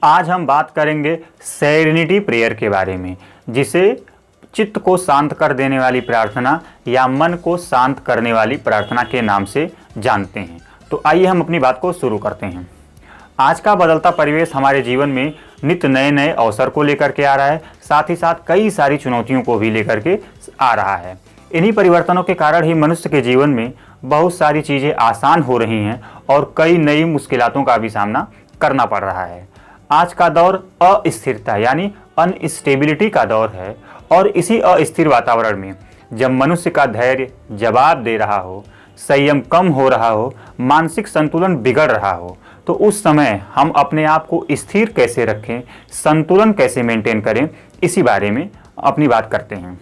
आज हम बात करेंगे सेरेनिटी प्रेयर के बारे में, जिसे चित्त को शांत कर देने वाली प्रार्थना या मन को शांत करने वाली प्रार्थना के नाम से जानते हैं। तो आइए हम अपनी बात को शुरू करते हैं। आज का बदलता परिवेश हमारे जीवन में नित्य नए नए अवसर को लेकर के आ रहा है, साथ ही साथ कई सारी चुनौतियों को भी लेकर के आ रहा है। इन्हीं परिवर्तनों के कारण ही मनुष्य के जीवन में बहुत सारी चीज़ें आसान हो रही हैं और कई नई मुश्किलातों का भी सामना करना पड़ रहा है। आज का दौर अस्थिरता यानी अनस्टेबिलिटी का दौर है और इसी अस्थिर वातावरण में जब मनुष्य का धैर्य जवाब दे रहा हो, संयम कम हो रहा हो, मानसिक संतुलन बिगड़ रहा हो, तो उस समय हम अपने आप को स्थिर कैसे रखें, संतुलन कैसे मेंटेन करें, इसी बारे में अपनी बात करते हैं।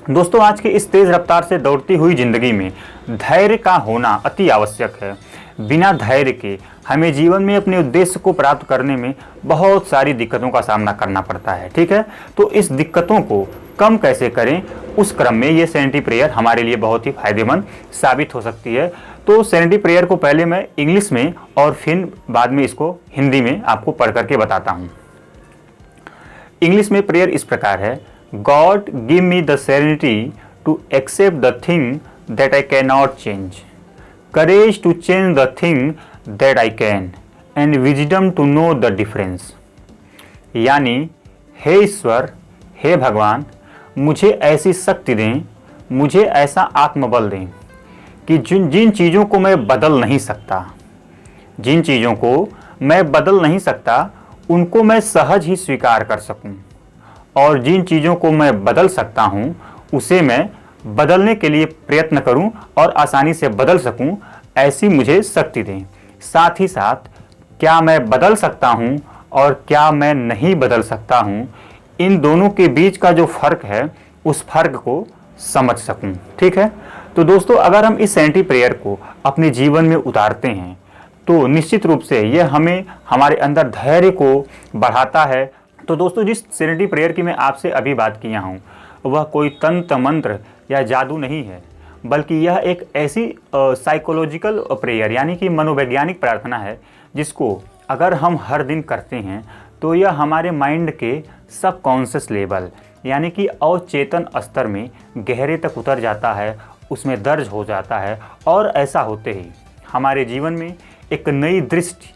दोस्तों, आज की इस तेज़ रफ्तार से दौड़ती हुई ज़िंदगी में धैर्य का होना अति आवश्यक है। बिना धैर्य के हमें जीवन में अपने उद्देश्य को प्राप्त करने में बहुत सारी दिक्कतों का सामना करना पड़ता है। ठीक है, तो इस दिक्कतों को कम कैसे करें, उस क्रम में ये सेरेनिटी प्रेयर हमारे लिए बहुत ही फायदेमंद साबित हो सकती है। तो सेरेनिटी प्रेयर को पहले मैं इंग्लिश में और फिर बाद में इसको हिंदी में आपको पढ़ करके बताता हूँ। इंग्लिश में प्रेयर इस प्रकार है: God give me the serenity to accept the thing that I can not change, courage to change the thing that I can, and wisdom to know the difference। यानी, हे ईश्वर, हे भगवान, मुझे ऐसी शक्ति दें, मुझे ऐसा आत्मबल दें कि जिन चीज़ों को मैं बदल नहीं सकता, जिन चीज़ों को मैं बदल नहीं सकता उनको मैं सहज ही स्वीकार कर सकूं, और जिन चीज़ों को मैं बदल सकता हूं उसे मैं बदलने के लिए प्रयत्न करूं और आसानी से बदल सकूं, ऐसी मुझे शक्ति दें। साथ ही साथ क्या मैं बदल सकता हूं और क्या मैं नहीं बदल सकता हूं, इन दोनों के बीच का जो फ़र्क है उस फ़र्क को समझ सकूं। ठीक है, तो दोस्तों, अगर हम इस सेरेनिटी प्रेयर को अपने जीवन में उतारते हैं तो निश्चित रूप से यह हमें हमारे अंदर धैर्य को बढ़ाता है। तो दोस्तों, जिस सेरेनिटी प्रेयर की मैं आपसे अभी बात किया हूँ वह कोई तंत्र मंत्र या जादू नहीं है, बल्कि यह एक ऐसी साइकोलॉजिकल प्रेयर यानी कि मनोवैज्ञानिक प्रार्थना है जिसको अगर हम हर दिन करते हैं तो यह हमारे माइंड के सबकॉन्शियस लेवल यानी कि अवचेतन स्तर में गहरे तक उतर जाता है, उसमें दर्ज हो जाता है, और ऐसा होते ही हमारे जीवन में एक नई दृष्टि,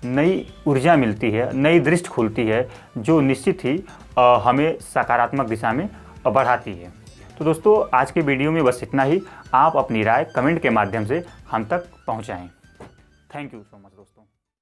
नई ऊर्जा मिलती है, नई दृष्टि खुलती है, जो निश्चित ही हमें सकारात्मक दिशा में बढ़ाती है। तो दोस्तों, आज के वीडियो में बस इतना ही। आप अपनी राय कमेंट के माध्यम से हम तक पहुंचाएं। थैंक यू सो मच दोस्तों।